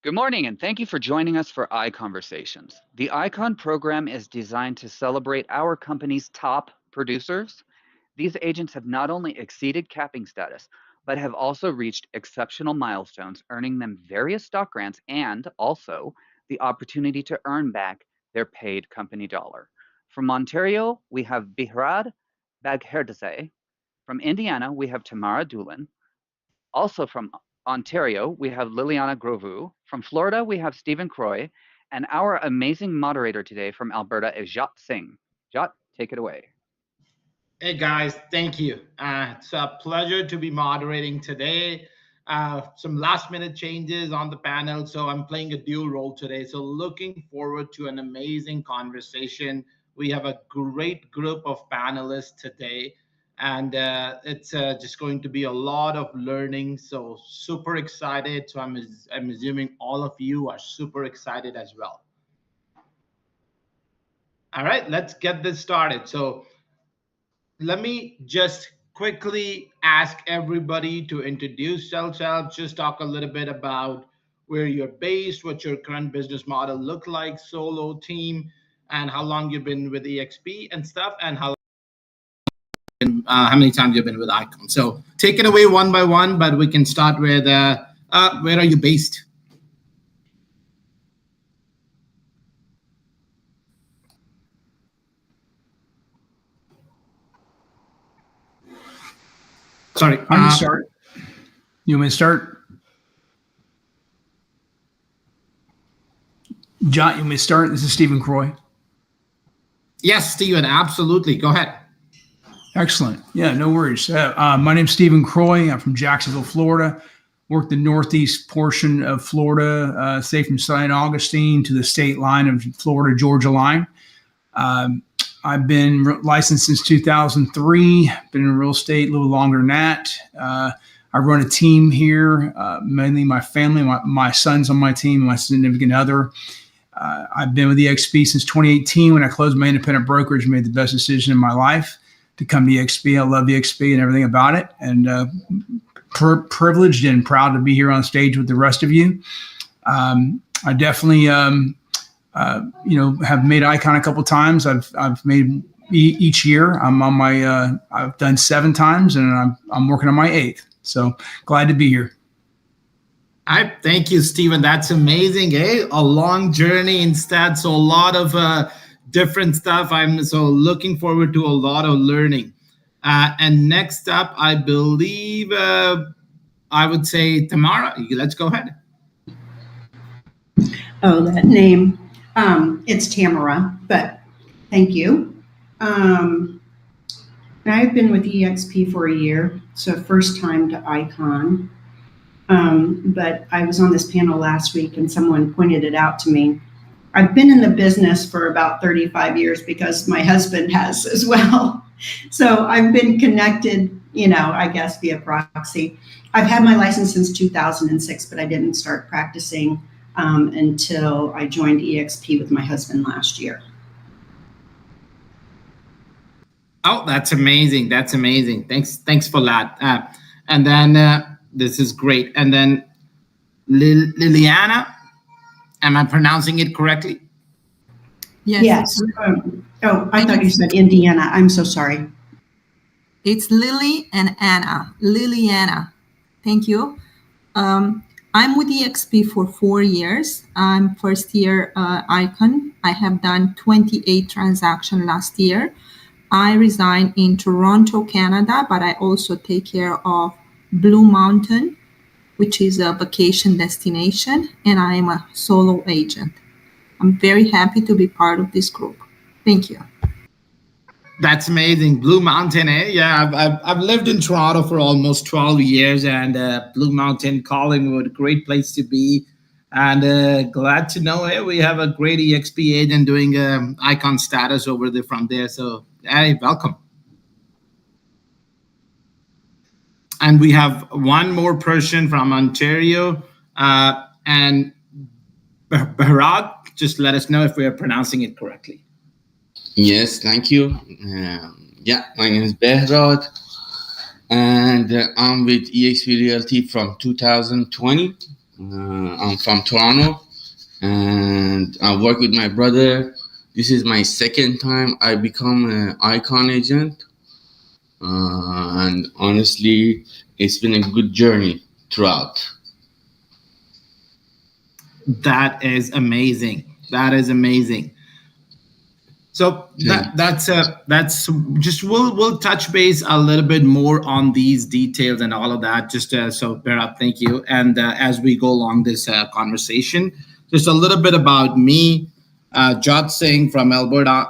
Good morning, and thank you for joining us for ICONversations. The ICON program is designed to celebrate our company's top producers. These agents have not only exceeded capping status, but have also reached exceptional milestones, earning them various stock grants and also the opportunity to earn back their paid company dollar. From Ontario, we have Bihrad Bagherdase. From Indiana, we have Tamara Doolin. Also from Ontario, we have Liliana Grovu. From Florida, we have Stephen Croy. And our amazing moderator today from Alberta is Jat Singh. Jat, take it away. Hey guys, thank you. It's a pleasure to be moderating today. Some last minute changes on the panel, so I'm playing a dual role today. So looking forward to an amazing conversation. We have a great group of panelists today, and it's just going to be a lot of learning. So super excited. So I'm assuming all of you are super excited as well. All right, let's get this started. So let me just quickly ask everybody to introduce themselves, just talk a little bit about where you're based, what your current business model look like, solo, team, and how long you've been with EXP and stuff, and how many times you've been with Icon. So take it away one by one, but we can start with where are you based? Sorry. I can start. You want me to start? John, you want me to start? This is Stephen Croy. Yes, Stephen, absolutely. Go ahead. Excellent. Yeah, no worries. My name's Stephen Croy. I'm from Jacksonville, Florida. Work the northeast portion of Florida, say from St. Augustine to the state line of Florida-Georgia line. I've been licensed since 2003, been in real estate a little longer than that. I run a team here, mainly my family, my son's on my team, my significant other. I've been with EXP since 2018 when I closed my independent brokerage, made the best decision in my life to come to EXP. I love EXP and everything about it, and privileged and proud to be here on stage with the rest of you. I definitely have made Icon a couple times. I've made each year. I'm on my. I've done 7 times, and I'm working on my 8th. So glad to be here. I thank you, Stephen. That's amazing. A long journey instead. So a lot of different stuff. I'm so looking forward to a lot of learning. And next up, I believe I would say Tamara. Let's go ahead. Oh, that name. It's Tamara, but thank you. I've been with EXP for a year, so first time to Icon. But I was on this panel last week and someone pointed it out to me. I've been in the business for about 35 years because my husband has as well. So I've been connected, I guess via proxy. I've had my license since 2006, but I didn't start practicing until I joined EXP with my husband last year. Oh, that's amazing. That's amazing. Thanks for that. And then this is great. And then Liliana, am I pronouncing it correctly? Yes. I thought you said Indiana. I'm so sorry. It's Lily and Anna. Liliana. Thank you. I'm with EXP for 4 years. I'm first year Icon. I have done 28 transactions last year. I reside in Toronto, Canada, but I also take care of Blue Mountain, which is a vacation destination, and I am a solo agent. I'm very happy to be part of this group. Thank you. That's amazing. Blue Mountain, eh? Yeah, I've lived in Toronto for almost 12 years, and Blue Mountain, Collingwood, great place to be. And glad to know we have a great EXP agent doing Icon status over there from there. So, hey, welcome. And we have one more person from Ontario, and Behrad, just let us know if we are pronouncing it correctly. Yes, thank you. My name is Behrad, and I'm with EXP Realty from 2020. I'm from Toronto, and I work with my brother. This is my second time I become an ICON agent, and honestly, it's been a good journey throughout. That is amazing. That is amazing. So that's just we'll touch base a little bit more on these details and all of that. Just so Bharat, thank you. And as we go along this conversation, just a little bit about me. Jot Singh from Alberta,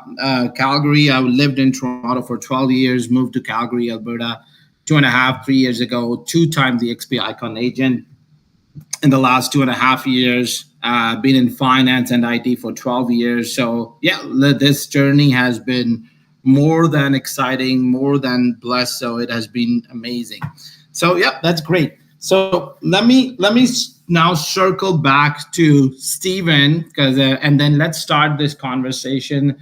Calgary. I lived in Toronto for 12 years. Moved to Calgary, Alberta, 2.5, 3 years ago. 2-time the XP Icon agent. In the last 2.5 years, been in finance and IT for 12 years. So yeah, this journey has been more than exciting, more than blessed. So it has been amazing. So yeah, that's great. So let me now circle back to Stephen, because and then let's start this conversation.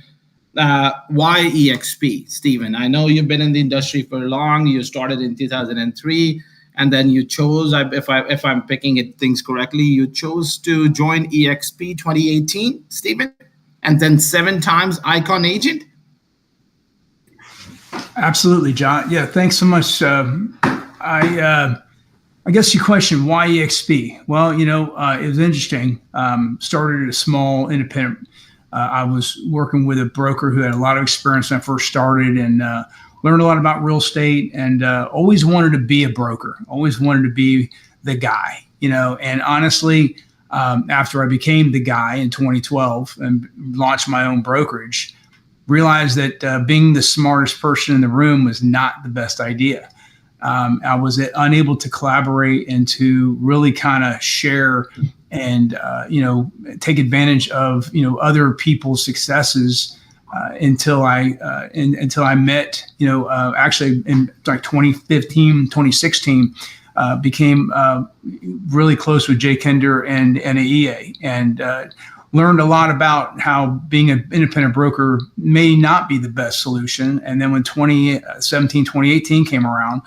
Why EXP, Stephen? I know you've been in the industry for long. You started in 2003. And then you chose, if I'm picking things correctly, you chose to join EXP 2018, Stephen, and then 7 times Icon agent. Absolutely, John. Yeah, thanks so much. I guess you question why EXP. Well, it was interesting. Started at a small independent. I was working with a broker who had a lot of experience when I first started, and learned a lot about real estate, and always wanted to be a broker, always wanted to be the guy, and honestly, after I became the guy in 2012 and launched my own brokerage, realized that being the smartest person in the room was not the best idea. I was unable to collaborate and to really kind of share and, take advantage of, other people's successes until I met, actually in like 2015, 2016, became really close with Jay Kinder and NAEA, and learned a lot about how being an independent broker may not be the best solution. And then when 2017, 2018 came around,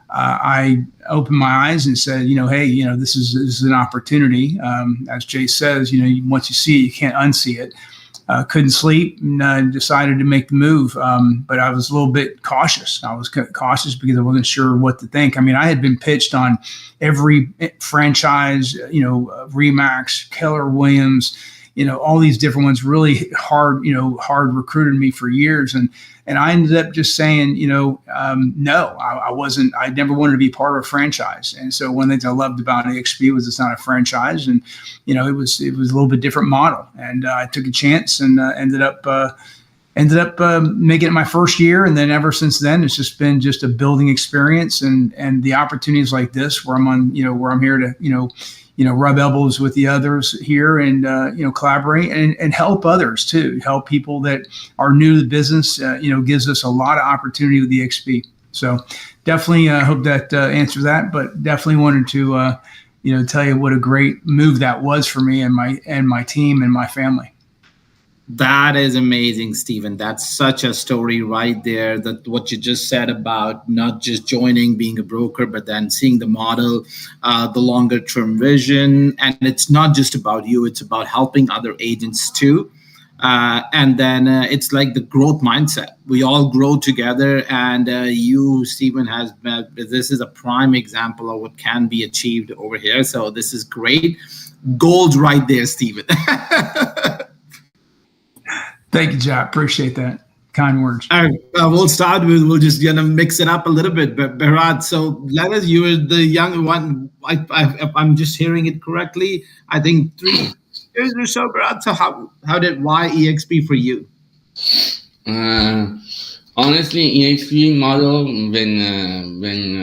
I opened my eyes and said, hey, this is an opportunity. As Jay says, once you see it, you can't unsee it. Couldn't sleep, and decided to make the move. But I was a little bit cautious. I was cautious because I wasn't sure what to think. I mean, I had been pitched on every franchise, Remax, Keller Williams, all these different ones, really hard recruited me for years. And I ended up just saying, no, I wasn't, I never wanted to be part of a franchise. And so one of the things I loved about EXP was it's not a franchise, and, it was a little bit different model. And I took a chance and ended up making it my first year. And then ever since then, it's just been just a building experience, and the opportunities like this where where I'm here to, rub elbows with the others here and, collaborate and help others too, help people that are new to the business, gives us a lot of opportunity with the EXP. So definitely hope that answers that, but definitely wanted to, tell you what a great move that was for me and my team and my family. That is amazing, Stephen. That's such a story right there. That what you just said about not just joining, being a broker, but then seeing the model, the longer term vision. And it's not just about you, it's about helping other agents too. And then it's like the growth mindset. We all grow together, and you, Stephen, this is a prime example of what can be achieved over here. So this is great. Gold right there, Stephen. Thank you, Jack. Appreciate that. Kind words. All right, we'll start with, we'll just mix it up a little bit. But Bharat, so let us, you were the young one. If I'm just hearing it correctly, I think 3 years or so, Bharat. So why EXP for you? Honestly, EXP model, when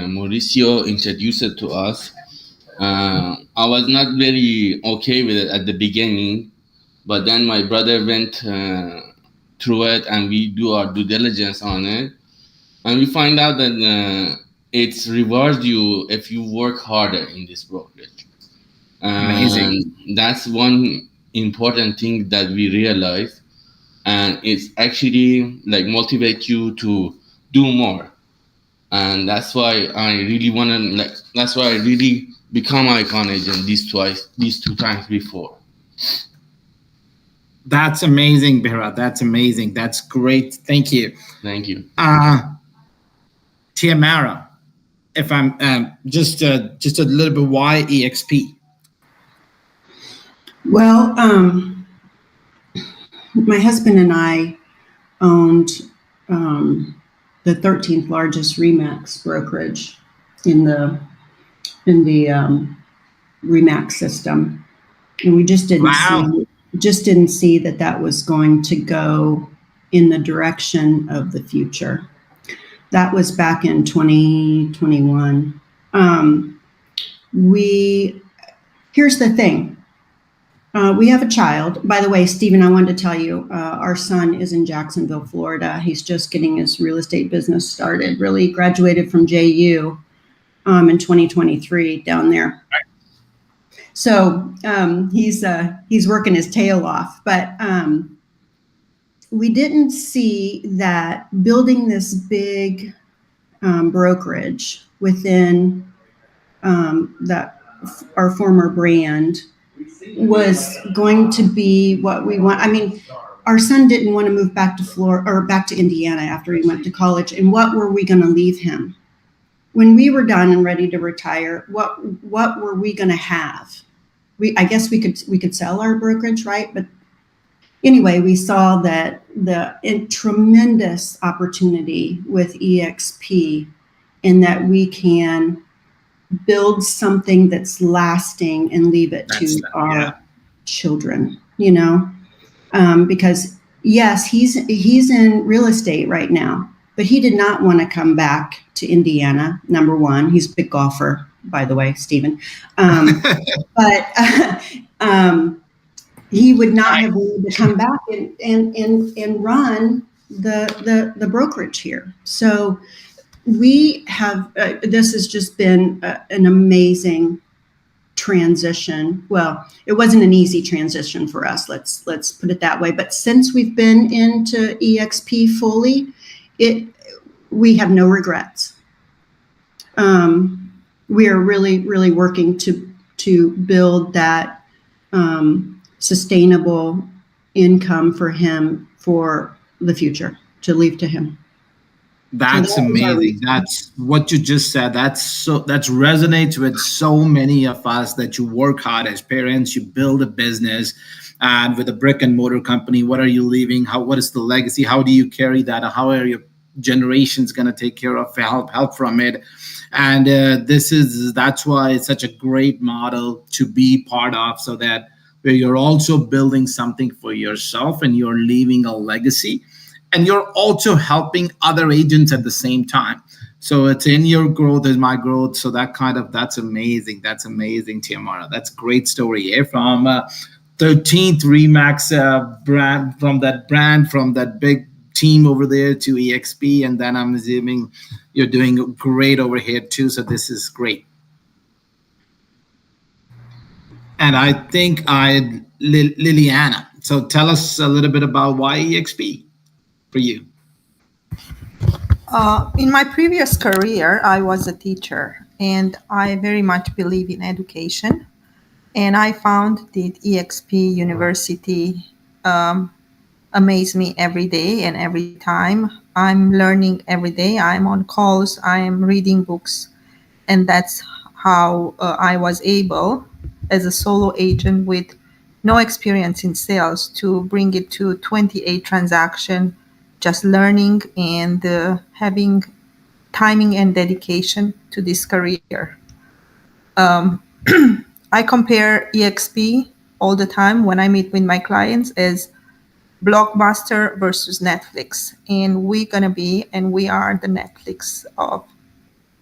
Mauricio introduced it to us, I was not very okay with it at the beginning. But then my brother went through it, and we do our due diligence on it. And we find out that it rewards you if you work harder in this brokerage. Amazing. And that's one important thing that we realize. And it's actually like motivate you to do more. And that's why I really become ICON agent these two times before. That's amazing, Bharat. That's amazing. That's great. Thank you. Thank you. Tiamara, if I'm just a little bit, why EXP? Well, my husband and I owned the 13th largest Remax brokerage in the Remax system, and we just didn't see that was going to go in the direction of the future. That was back in 2021. Here's the thing. We have a child. By the way, Stephen, I wanted to tell you, our son is in Jacksonville, Florida. He's just getting his real estate business started. Really graduated from JU in 2023 down there. So he's working his tail off. But we didn't see that building this big brokerage within our former brand was going to be what we want. I mean, our son didn't want to move back to Florida or back to Indiana after he went to college. And what were we going to leave him? When we were done and ready to retire, what were we going to have? I guess we could sell our brokerage, right? But anyway, we saw that the tremendous opportunity with EXP in that we can build something that's lasting and leave it to our children, because yes, he's in real estate right now, but he did not want to come back to Indiana. Number one, he's a big golfer, by the way, Stephen. But he would not have wanted to come back and run the brokerage here. So we have, this has just been an amazing transition. Well, it wasn't an easy transition for us. Let's put it that way. But since we've been into EXP fully, we have no regrets. We are really, really working to build that sustainable income for him for the future, to leave to him. That's amazing. That's what you just said. That resonates with so many of us, that you work hard as parents, you build a business, and with a brick and mortar company, what are you leaving? What is the legacy? How do you carry that? How are your generations going to take care of help from it? And that's why it's such a great model to be part of, so that where you're also building something for yourself and you're leaving a legacy. And you're also helping other agents at the same time. So it's in your growth is my growth. So that's amazing. That's amazing, Tiamara. That's a great story. From 13th Remax brand, from that big team over there to EXP. And then I'm assuming you're doing great over here too. So this is great. And I think Liliana. So tell us a little bit about why EXP. For you? In my previous career, I was a teacher, and I very much believe in education. And I found that EXP University amazed me every day and every time. I'm learning every day. I'm on calls. I am reading books. And that's how I was able, as a solo agent with no experience in sales, to bring it to 28 transactions, just learning and having timing and dedication to this career. I compare EXP all the time when I meet with my clients as Blockbuster versus Netflix. And we are the Netflix of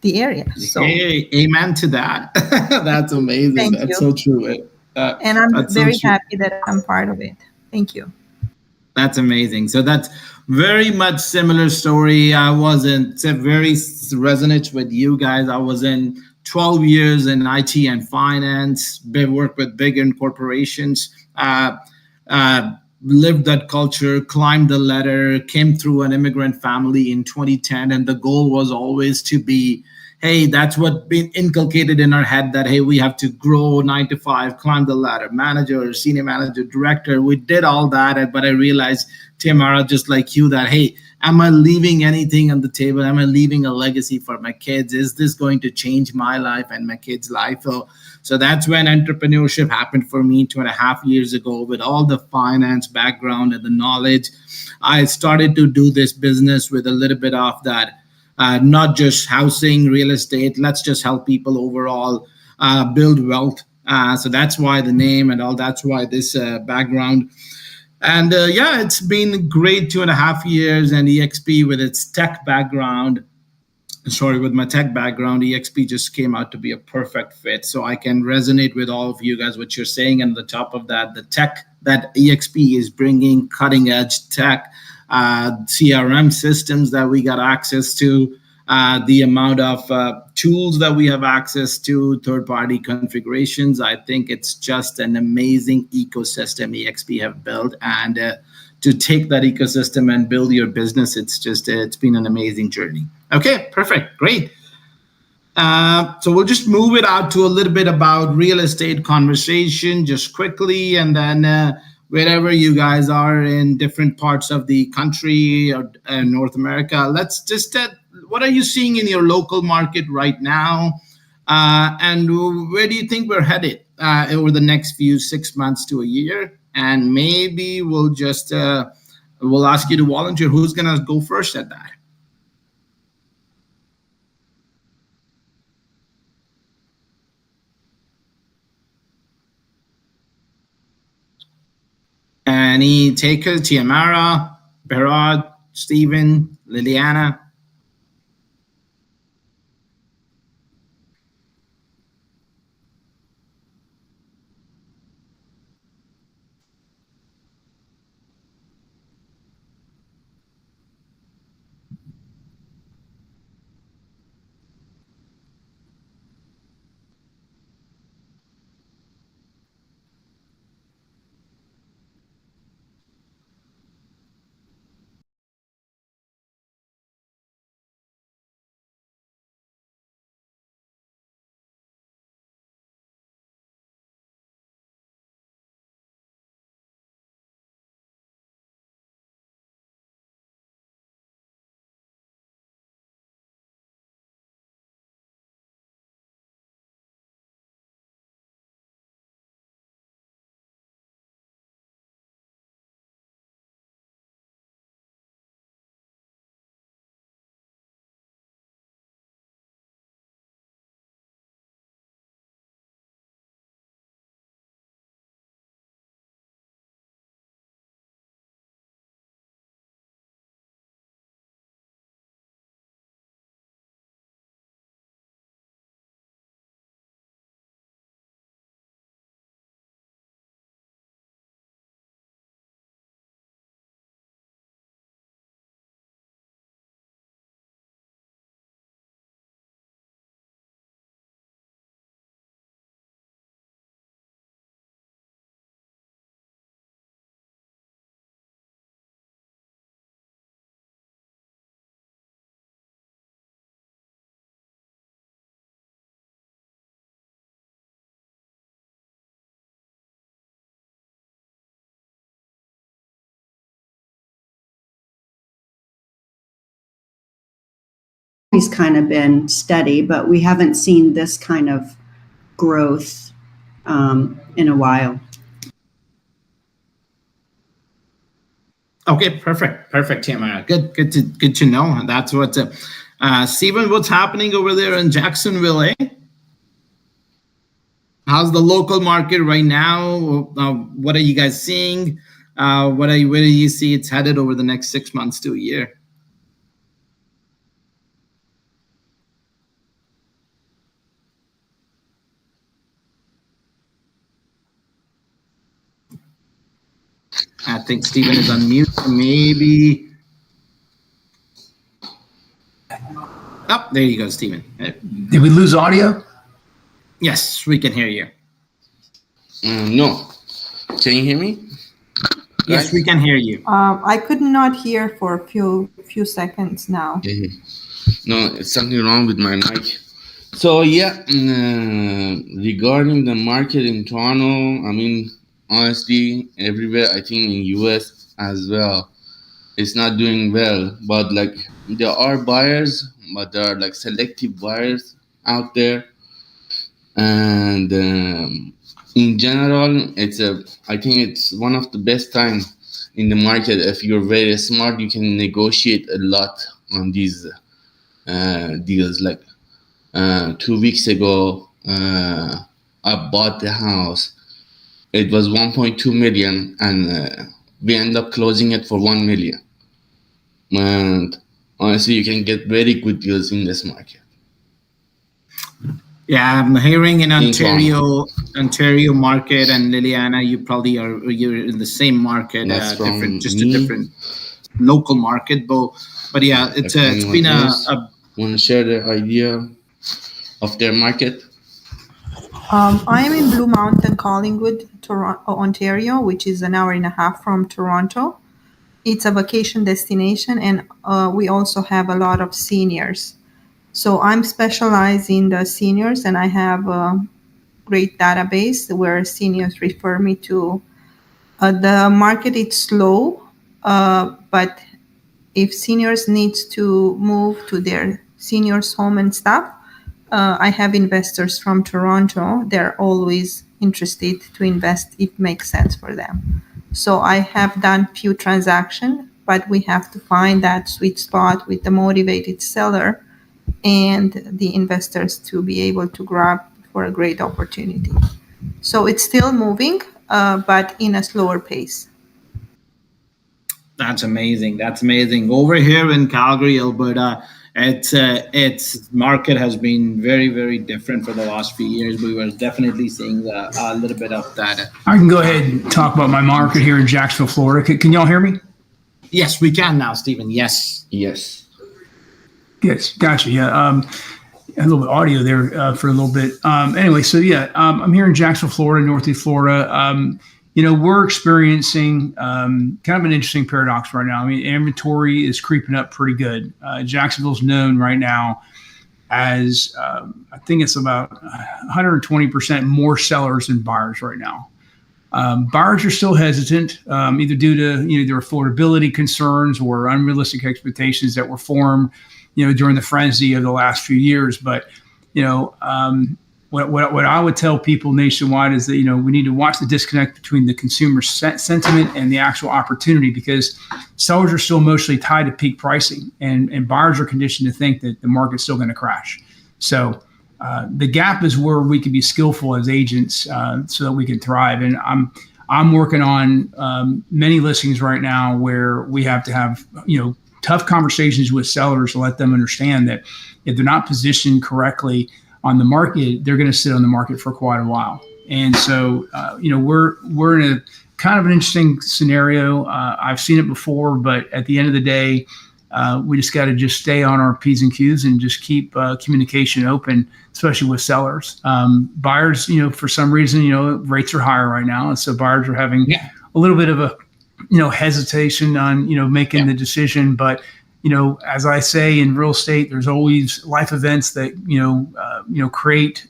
the area. So, hey, amen to that. That's amazing. That's so true. And I'm very happy that I'm part of it. Thank you. That's amazing. So that's very much similar story. I wasn't very resonates with you guys. I was in 12 years in IT and finance, worked with big corporations, lived that culture, climbed the ladder, came through an immigrant family in 2010. And the goal was always to be hey, that's what been inculcated in our head that, hey, we have to grow 9 to 5, climb the ladder, manager, senior manager, director. We did all that. But I realized, Tamara, just like you, that, hey, am I leaving anything on the table? Am I leaving a legacy for my kids? Is this going to change my life and my kids' life? So that's when entrepreneurship happened for me 2.5 years ago. With all the finance background and the knowledge, I started to do this business with a little bit of that, not just housing, real estate. Let's just help people overall build wealth. So that's why the name and all. That's why this background. And yeah, it's been great 2.5 years. And EXP with its tech background, with my tech background, EXP just came out to be a perfect fit. So I can resonate with all of you guys, what you're saying. And on the top of that, the tech that EXP is bringing, cutting edge tech, CRM systems that we got access to, the amount of tools that we have access to, third-party configurations. I think it's just an amazing ecosystem EXP have built. And to take that ecosystem and build your business, it's been an amazing journey. Okay, perfect, great. So we'll just move it out to a little bit about real estate conversation just quickly, and then wherever you guys are in different parts of the country or North America, let's just, what are you seeing in your local market right now? And where do you think we're headed over the next 6 months to a year? And maybe we'll just, we'll ask you to volunteer. Who's gonna go first at that? Any takers? Tiamara, Behrad, Stephen, Liliana? He's kind of been steady, but we haven't seen this kind of growth in a while. Okay, perfect, Tamara. Good to know. That's what. Stephen, what's happening over there in Jacksonville, eh? How's the local market right now? What are you guys seeing? Where do you see it's headed over the next 6 months to a year? I think Stephen is on mute. Maybe. Oh, there you go, Stephen. Did we lose audio? Yes, we can hear you. No. Can you hear me? Yes, we can hear you. I could not hear for a few seconds now. No, it's something wrong with my mic. So yeah, regarding the market in Toronto, I mean, honestly, everywhere, I think in US as well, it's not doing well. But like, there are buyers, but there are like selective buyers out there, and in general, I think it's one of the best time in the market. If you're very smart, you can negotiate a lot on these deals. Like 2 weeks ago, I bought the house. It was 1.2 million, and we end up closing it for 1 million. And honestly, you can get very good deals in this market. Yeah, I'm hearing in Toronto. Ontario market and Liliana, you're in the same market, That's from different, just a me. different local market, but yeah, it's If been anyone else want to share their idea of their market? I am in Blue Mountain, Collingwood, Ontario, which is an hour and a half from Toronto. It's a vacation destination, and we also have a lot of seniors. So I'm specialized in the seniors, and I have a great database where seniors refer me to. The market is slow, but if seniors needs to move to their seniors home and stuff, I have investors from Toronto. They're always interested to invest if it makes sense for them. So I have done few transactions, but we have to find that sweet spot with the motivated seller and the investors to be able to grab for a great opportunity. So it's still moving, but in a slower pace. That's amazing. That's amazing. Over here in Calgary, Alberta, its market has been very, very different for the last few years. We were definitely seeing a little bit of that. I can go ahead and talk about my market here in Jacksonville, Florida. Can y'all hear me? Yes, we can now, Stephen. Yes. Yes. Yes, gotcha. Yeah, a little bit of audio there for a little bit. Anyway, so yeah, I'm here in Jacksonville, Florida, Northeast Florida. We're experiencing kind of an interesting paradox right now. I mean, inventory is creeping up pretty good. Jacksonville's known right now as I think it's about 120% more sellers than buyers right now. Buyers are still hesitant, either due to their affordability concerns or unrealistic expectations that were formed, during the frenzy of the last few years. But what I would tell people nationwide is that we need to watch the disconnect between the consumer sentiment and the actual opportunity, because sellers are still emotionally tied to peak pricing, and buyers are conditioned to think that the market's still going to crash. So the gap is where we can be skillful as agents so that we can thrive. And I'm working on many listings right now where we have to have tough conversations with sellers to let them understand that if they're not positioned correctly on the market, they're going to sit on the market for quite a while. And so, we're in a kind of an interesting scenario. I've seen it before, but at the end of the day, we just got to just stay on our P's and Q's and just keep communication open, especially with sellers. Buyers, for some reason, rates are higher right now. And so buyers are having a little bit of a, hesitation on, making the decision. But, as I say in real estate, there's always life events that, create,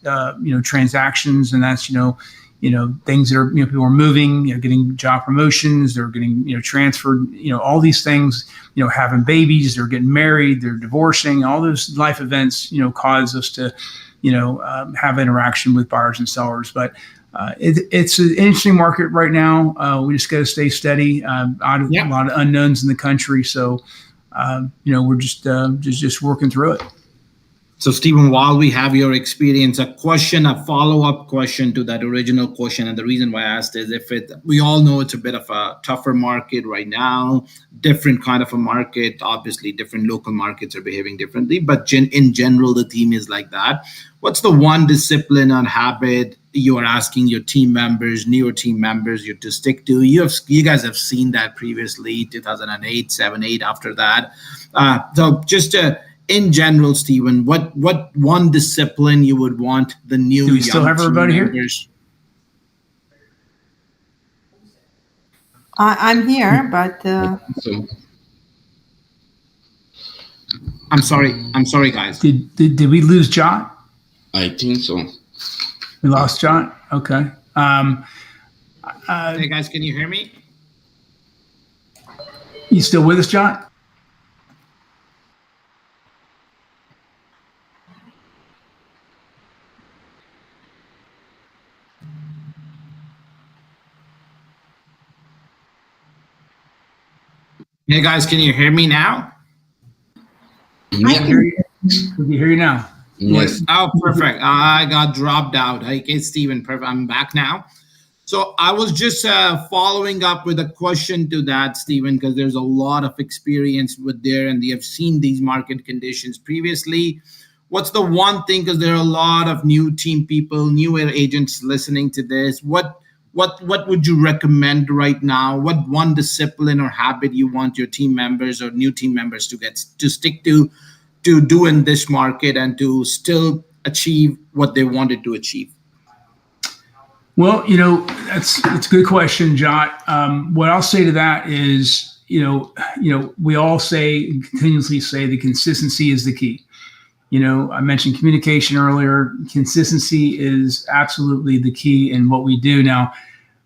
transactions. And that's, things that are, people are moving, getting job promotions, they're getting, transferred, all these things, having babies, they're getting married, they're divorcing, all those life events, cause us to, have interaction with buyers and sellers. But it's an interesting market right now. We just got to stay steady. A lot of unknowns in the country. So, we're just working through it. So, Stephen, while we have your experience, a follow-up question to that original question, and the reason why I asked is we all know it's a bit of a tougher market right now, different kind of a market. Obviously, different local markets are behaving differently, but in general, the theme is like that. What's the one discipline or habit you are asking your team members, newer team members, you to stick to? You guys have seen that previously, 2008, 7, 8, after that. So just in general, Stephen, what one discipline you would want the new Do we still have everybody here? I'm here, but I'm sorry, guys. Did we lose Jot? I think so. We lost John. Okay. Hey guys, can you hear me? You still with us, John? Hey guys, can you hear me now? I can hear you. We can hear you now. Yes. Oh, perfect. I got dropped out. Okay, Stephen, perfect. I'm back now. So I was just following up with a question to that, Stephen, because there's a lot of experience with there, and they have seen these market conditions previously. What's the one thing? Because there are a lot of new team people, newer agents listening to this. What would you recommend right now? What one discipline or habit you want your team members or new team members to stick to do in this market and to still achieve what they wanted to achieve? Well, that's a good question, John. What I'll say to that is, we all continuously say the consistency is the key. I mentioned communication earlier. Consistency is absolutely the key in what we do. Now,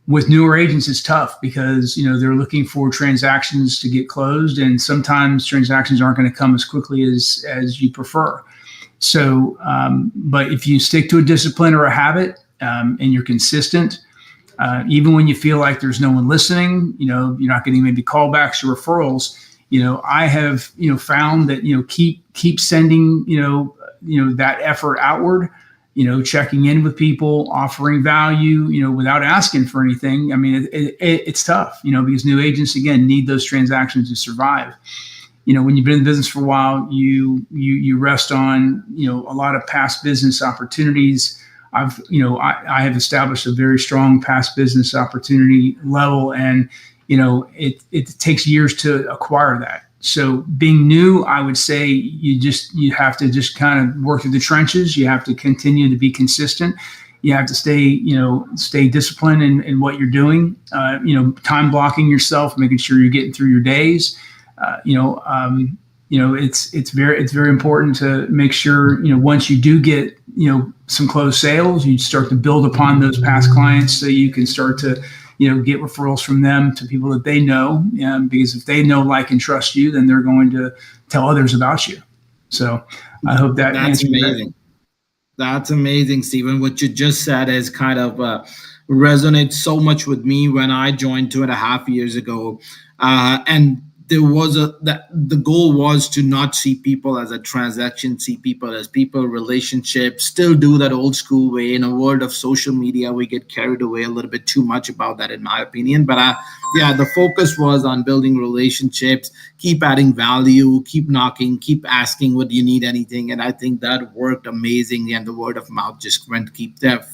with newer agents, it's tough because, they're looking for transactions to get closed, and sometimes transactions aren't going to come as quickly as you prefer. So, but if you stick to a discipline or a habit, and you're consistent, even when you feel like there's no one listening, you're not getting maybe callbacks or referrals. I have, found that, keep sending, that effort outward, checking in with people, offering value, without asking for anything. I mean, it's tough, because new agents, again, need those transactions to survive. When you've been in business for a while, you rest on, a lot of past business opportunities. I have established a very strong past business opportunity level, and, it takes years to acquire that. So being new, I would say you have to just kind of work through the trenches. You have to continue to be consistent. You have to stay disciplined in what you're doing. Time blocking yourself, making sure you're getting through your days. It's very important to make sure, once you do get, some closed sales, you start to build upon those past clients so you can start to, get referrals from them to people that they know. Because if they know, like, and trust you, then they're going to tell others about you. So I hope that That's amazing. That's amazing, Stephen. What you just said is kind of resonates so much with me when I joined 2.5 years ago. And there was the goal was to not see people as a transaction, see people as people, relationships, still do that old school way. In a world of social media, we get carried away a little bit too much about that, in my opinion. But the focus was on building relationships, keep adding value, keep knocking, keep asking, what do you need, anything. And I think that worked amazingly, and the word of mouth just went, keep that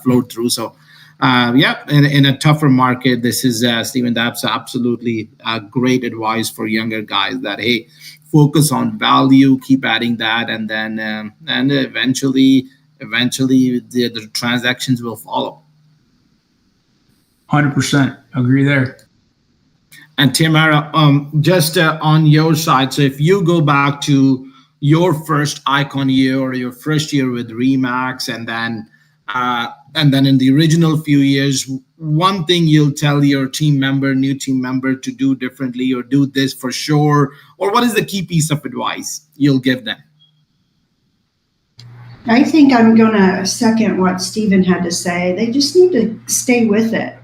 flowed through. So in a tougher market, this is, Stephen, that's absolutely great advice for younger guys that, hey, focus on value, keep adding that, and then and eventually the transactions will follow. 100% agree there. And Tamara, just on your side, so if you go back to your first Icon year or your first year with Remax, and then in the original few years, one thing you'll tell your new team member to do differently, or do this for sure, or what is the key piece of advice you'll give them? I think I'm going to second what Stephen had to say. They just need to stay with it,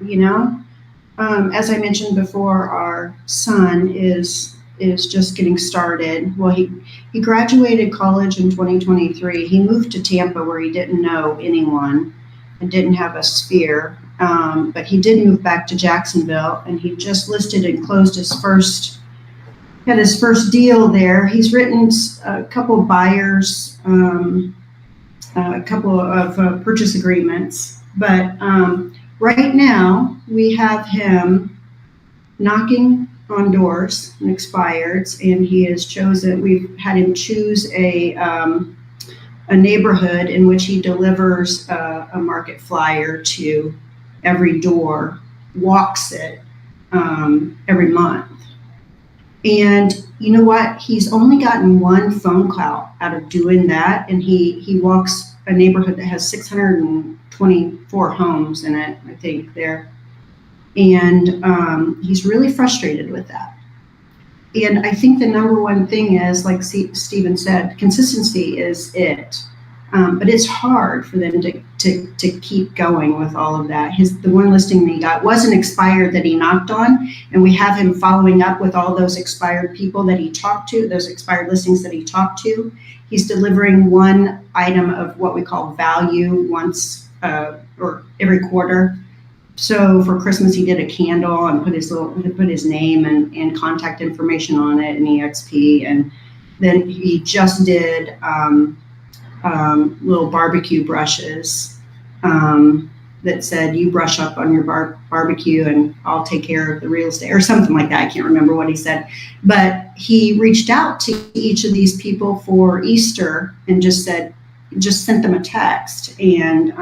As I mentioned before, our son is just getting started. Well, he graduated college in 2023. He moved to Tampa, where he didn't know anyone and didn't have a sphere. But he did move back to Jacksonville, and he just listed and closed his first deal there. He's written a couple of buyers, a couple of purchase agreements. But right now, we have him knocking on doors and expireds, and he has chosen. We've had him choose a neighborhood in which he delivers a market flyer to every door, walks it every month. And you know what? He's only gotten one phone call out of doing that, and he walks a neighborhood that has 624 homes in it, I think, there. And he's really frustrated with that. And I think the number one thing is, like Stephen said, consistency is it. But it's hard for them to keep going with all of that. The one listing that he got wasn't expired that he knocked on, and we have him following up with all those expired people that he talked to, those expired listings that he talked to. He's delivering one item of what we call value once or every quarter. So for Christmas, he did a candle and put his name and contact information on it in EXP, and then he just did little barbecue brushes that said, "You brush up on your barbecue and I'll take care of the real estate," or something like that. I can't remember what he said, but he reached out to each of these people for Easter and just sent them a text. And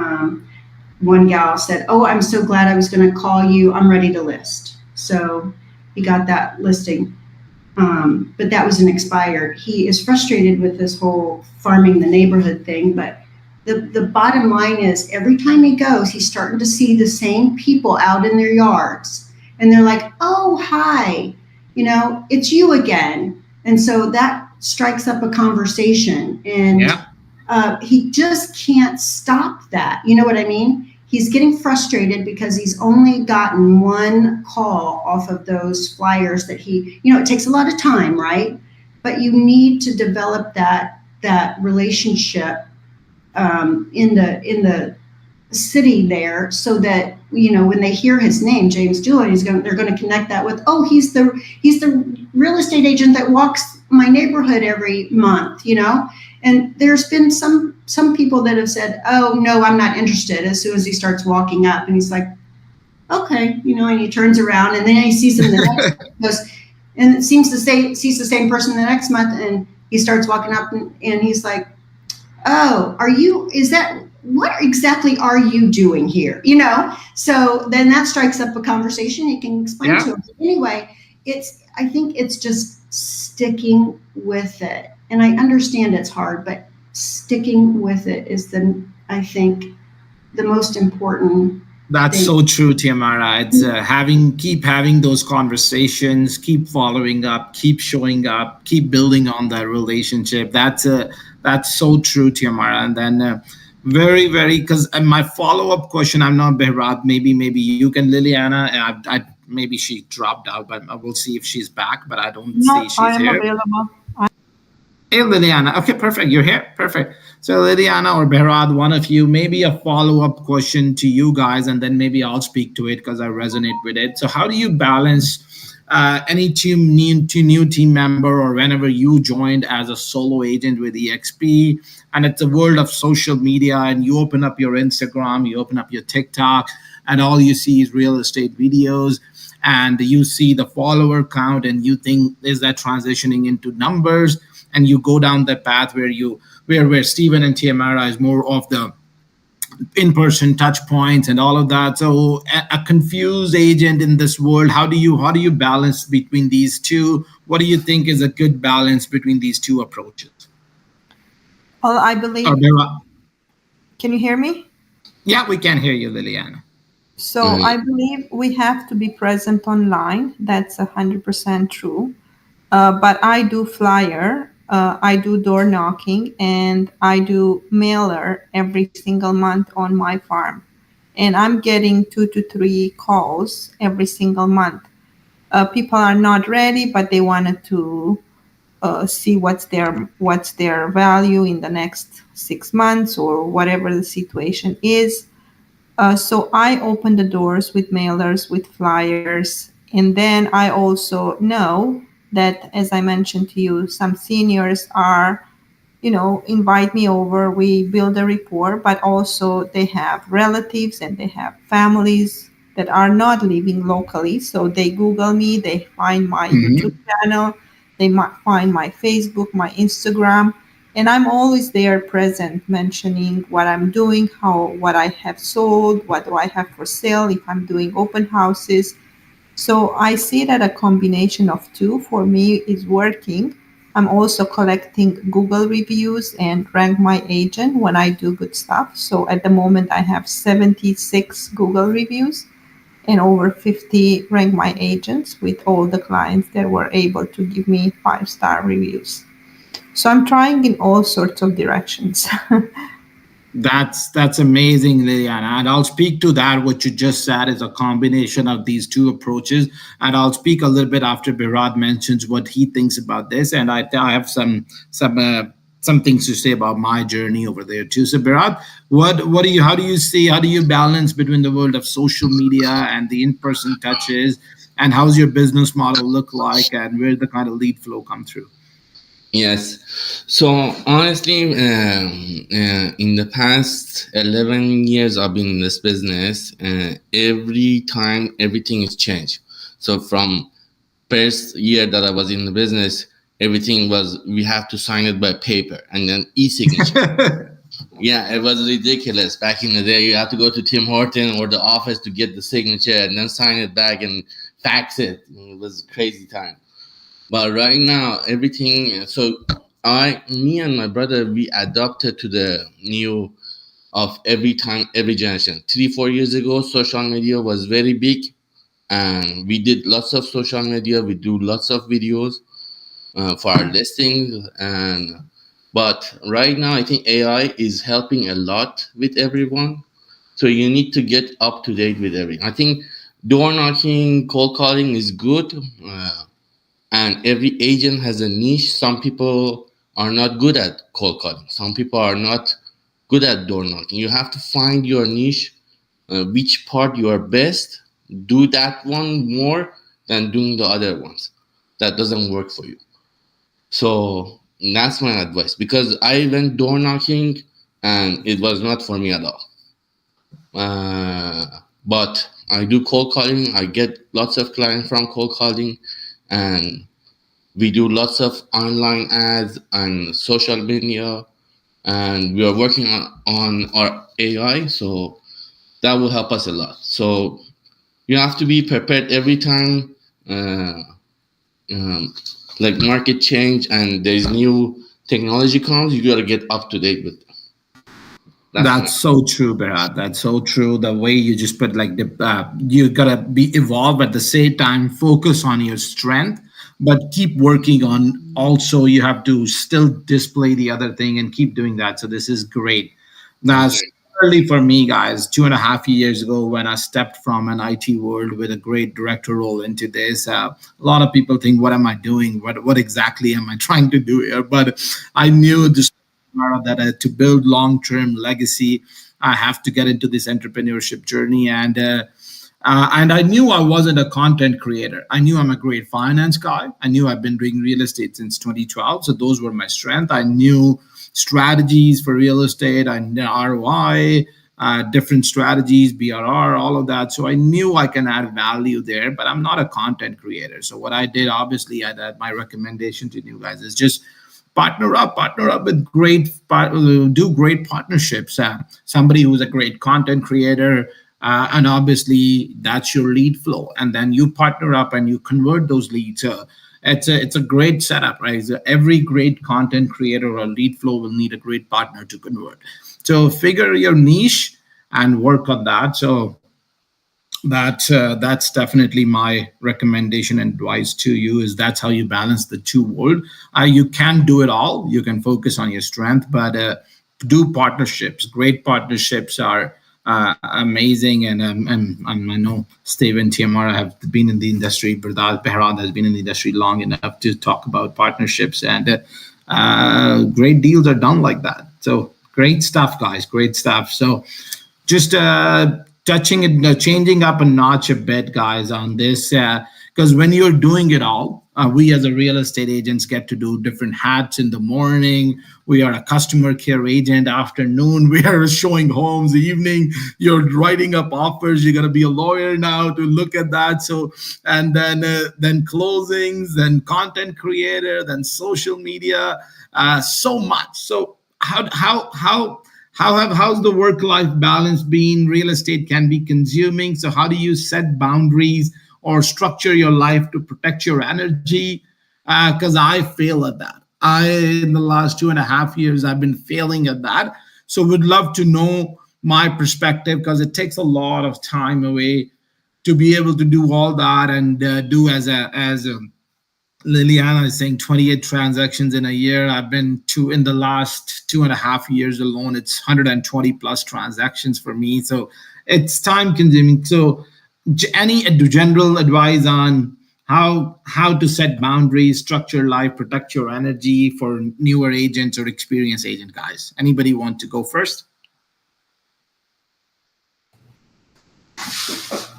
one gal said, "Oh, I'm so glad, I was going to call you. I'm ready to list." So he got that listing. But that was an expired. He is frustrated with this whole farming the neighborhood thing, but the bottom line is, every time he goes, he's starting to see the same people out in their yards, and they're like, "Oh, hi, it's you again." And so that strikes up a conversation, and he just can't stop that. You know what I mean? He's getting frustrated because he's only gotten one call off of those flyers that it takes a lot of time, right? But you need to develop that relationship in the city there, so that when they hear his name, James Doolin, they're going to connect that with, "Oh, he's the real estate agent that walks my neighborhood every month," And there's been some people that have said, "Oh no, I'm not interested," as soon as he starts walking up, and he's like, "Okay," and he turns around, and then he sees him the next and it seems to say sees the same person the next month, and he starts walking up, and he's like, "Oh, what exactly are you doing here?" So then that strikes up a conversation. You can explain to him. Anyway, I think it's just sticking with it. And I understand it's hard, but sticking with it is I think the most important. That's thing. So true, Tiamara. It's keep having those conversations, keep following up, keep showing up, keep building on that relationship. That's so true, Tiamara. And then very, very, because my follow-up question, I'm not Behrat, maybe you can, Liliana. Maybe she dropped out, but we'll see if she's back. But I don't see she's I am here. available. Hey, Liliana. Okay, perfect. You're here. Perfect. So Liliana or Behrad, one of you, maybe a follow-up question to you guys, and then maybe I'll speak to it because I resonate with it. So how do you balance any new team member, or whenever you joined as a solo agent with EXP, and it's a world of social media, and you open up your Instagram, you open up your TikTok, and all you see is real estate videos, and you see the follower count, and you think, is that transitioning into numbers? And you go down that path where Stephen and Tiamara is more of the in-person touch points and all of that. So a confused agent in this world, how do you balance between these two? What do you think is a good balance between these two approaches? Well, I believe. Can you hear me? Yeah, we can hear you, Liliana. So I believe we have to be present online. That's 100% true. But I do flyer. I do door knocking, and I do mailer every single month on my farm. And I'm getting 2 to 3 calls every single month. People are not ready, but they wanted to see what's their value in the next 6 months or whatever the situation is. So I open the doors with mailers, with flyers. And then I also know that, as I mentioned to you, some seniors are, invite me over, we build a rapport, but also they have relatives and they have families that are not living locally. So they Google me, they find my YouTube channel, they might find my Facebook, my Instagram, and I'm always there present, mentioning what I'm doing, what I have sold, what do I have for sale, if I'm doing open houses. So I see that a combination of two for me is working. I'm also collecting Google reviews and rank my agent when I do good stuff. So at the moment, I have 76 Google reviews and over 50 rank my agents with all the clients that were able to give me 5-star reviews. So I'm trying in all sorts of directions. That's amazing, Liliana. And I'll speak to that. What you just said is a combination of these two approaches. And I'll speak a little bit after Birad mentions what he thinks about this. And I have some things to say about my journey over there too. So Birad, what do you how do you see how do you balance between the world of social media and the in-person touches? And how's your business model look like? And where the kind of lead flow come through? Yes. So honestly, in the past 11 years I've been in this business, every time everything is changed. So from first year that I was in the business, everything was we have to sign it by paper and then e-signature. Yeah, it was ridiculous. Back in the day, you had to go to Tim Horton or the office to get the signature and then sign it back and fax it. It was a crazy time. But right now, everything. So me and my brother, we adapted to the new of every time, every generation. 3-4 years ago, social media was very big, and we did lots of social media. We do lots of videos for our listings, but right now, I think AI is helping a lot with everyone. So you need to get up to date with everything. I think door knocking, cold calling is good. And every agent has a niche. Some people are not good at cold calling. Some people are not good at door knocking. You have to find your niche, which part you are best. Do that one more than doing the other ones. That doesn't work for you. So that's my advice, because I went door knocking and it was not for me at all. But I do cold calling. I get lots of clients from cold calling, and we do lots of online ads and social media, and we are working on our AI, so that will help us a lot. So you have to be prepared every time, like market change and there's new technology comes, you got to get up to date with them. That's so true, Berat. That's so true. The way you just put like you gotta be evolved at the same time, focus on your strength, but keep working on. Also, you have to still display the other thing and keep doing that. So this is great. Now, similarly for me, guys, 2.5 years ago when I stepped from an IT world with a great director role into this, a lot of people think, "What am I doing? What exactly am I trying to do here?" But I knew this that to build long-term legacy, I have to get into this entrepreneurship journey, and I knew I wasn't a content creator. I knew I'm a great finance guy. I knew I've been doing real estate since 2012, so those were my strength. I knew strategies for real estate. I knew ROI, different strategies, BRR, all of that. So I knew I can add value there, but I'm not a content creator. So what I did, obviously, my recommendation to you guys is just partner up with do great partnerships. Somebody who's a great content creator, and obviously that's your lead flow, and then you partner up and you convert those leads. It's a great setup, right? So every great content creator or lead flow will need a great partner to convert. So figure your niche and work on that. So that's definitely my recommendation and advice to you, is that's how you balance the two world. You can do it all. You can focus on your strength, but do partnerships. Great partnerships are amazing, and I know Steve and Tiamara have been in the industry. Behrad has been in the industry long enough to talk about partnerships, and great deals are done like that. So great stuff, guys. Great stuff. So just touching it, changing up a notch a bit, guys, on this, because when you're doing it all, we as a real estate agents get to do different hats. In the morning, we are a customer care agent. Afternoon, we are showing homes. Evening, you're writing up offers. You're gonna be a lawyer now to look at that. So, and then closings, then content creator, then social media, so much. So how's the work-life balance been? Real estate can be consuming. So how do you set boundaries or structure your life to protect your energy? Because I fail at that. in the last 2.5 years, I've been failing at that. So would love to know my perspective, because it takes a lot of time away to be able to do all that and do as Liliana is saying, 28 transactions in a year. I've been in the last 2.5 years alone, it's 120 plus transactions for me. So it's time consuming. So any general advice on how to set boundaries, structure life, protect your energy for newer agents or experienced agent guys? Anybody want to go first?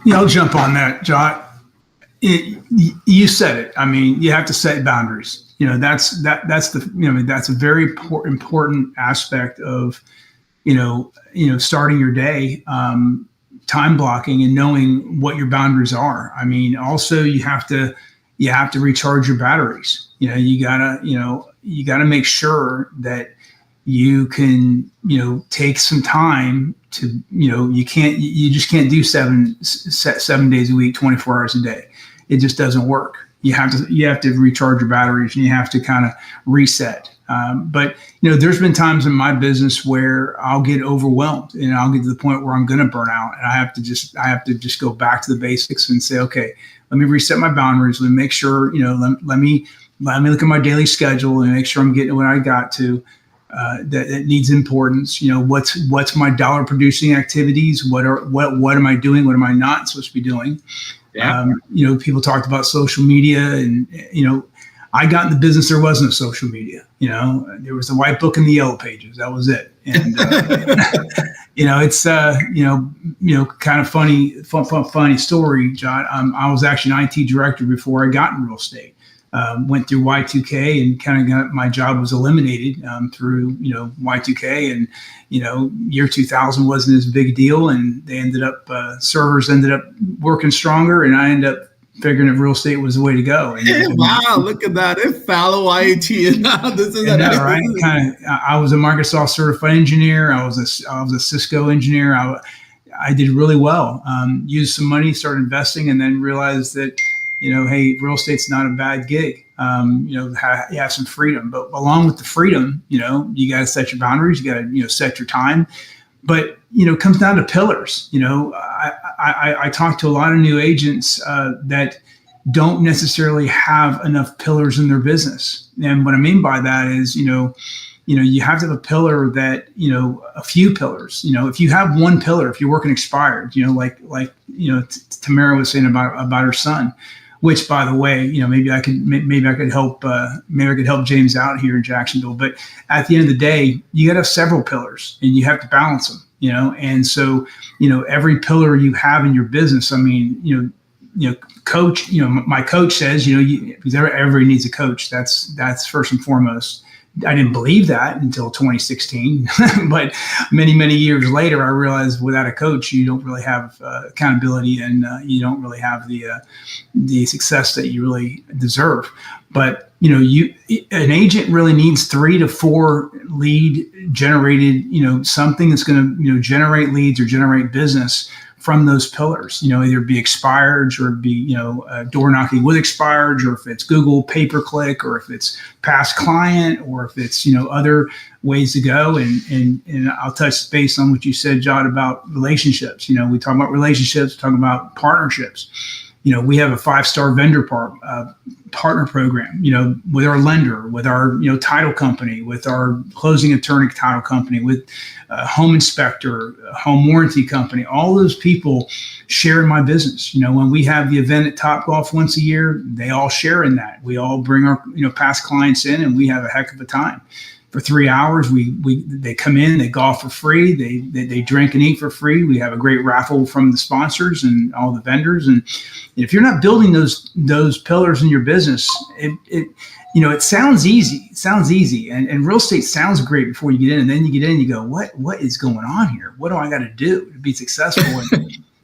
Yeah, I'll jump on that, John. You said it. I mean, you have to set boundaries. That's a very important aspect of, starting your day, time blocking and knowing what your boundaries are. I mean, also you have to recharge your batteries. You gotta make sure that you can, take some time to, you just can't do 7 days a week, 24 hours a day. It just doesn't work. You have to recharge your batteries, and you have to kind of reset. But there's been times in my business where I'll get overwhelmed and I'll get to the point where I'm going to burn out, and I have to just go back to the basics and say, okay, let me reset my boundaries. Let me make sure, let me look at my daily schedule and make sure I'm getting what I got to. That needs importance. What's my dollar producing activities? What am I doing? What am I not supposed to be doing? Yeah. People talked about social media, and I got in the business. There wasn't a social media. There was the white book and the yellow pages. That was it. And it's kind of funny story, John. I was actually an IT director before I got in real estate. Went through Y2K and kind of got my job was eliminated through Y2K, and year 2000 wasn't as big a deal, and they ended up servers ended up working stronger, and I ended up figuring that real estate was the way to go. And, wow, look at that! If fallow IT is now this is right. Kind of, I was a Microsoft certified engineer. I was a Cisco engineer. I did really well. Used some money, started investing, and then realized that, hey, real estate's not a bad gig. You have some freedom, but along with the freedom, you got to set your boundaries. You got to, set your time. But, it comes down to pillars. I talk to a lot of new agents that don't necessarily have enough pillars in their business. And what I mean by that is, you have to have a pillar that, a few pillars. If you have one pillar, if you're working expired, like Tamara was saying about her son, which, by the way, maybe I could help James out here in Jacksonville. But at the end of the day, you got to have several pillars, and you have to balance them. And so every pillar you have in your business. I mean, coach. My coach says, because everybody needs a coach. That's first and foremost. I didn't believe that until 2016, but many years later, I realized without a coach, you don't really have accountability, and you don't really have the success that you really deserve. But an agent really needs 3 to 4 lead generated, something that's going to generate leads or generate business from those pillars, either be expireds or be, door knocking with expireds, or if it's Google pay-per-click, or if it's past client, or if it's, other ways to go. And I'll touch base on what you said, John, about relationships. We talk about relationships, talk about partnerships. We have a 5-star vendor partner program, with our lender, with our, title company, with our closing attorney title company, with a home inspector, home warranty company. All those people share in my business. When we have the event at Topgolf once a year, they all share in that. We all bring our, past clients in, and we have a heck of a time. For 3 hours, they come in, they golf for free, they drink and eat for free. We have a great raffle from the sponsors and all the vendors. And if you're not building those pillars in your business, it sounds easy. It sounds easy, and real estate sounds great before you get in, and then you get in and you go, what is going on here? What do I got to do to be successful?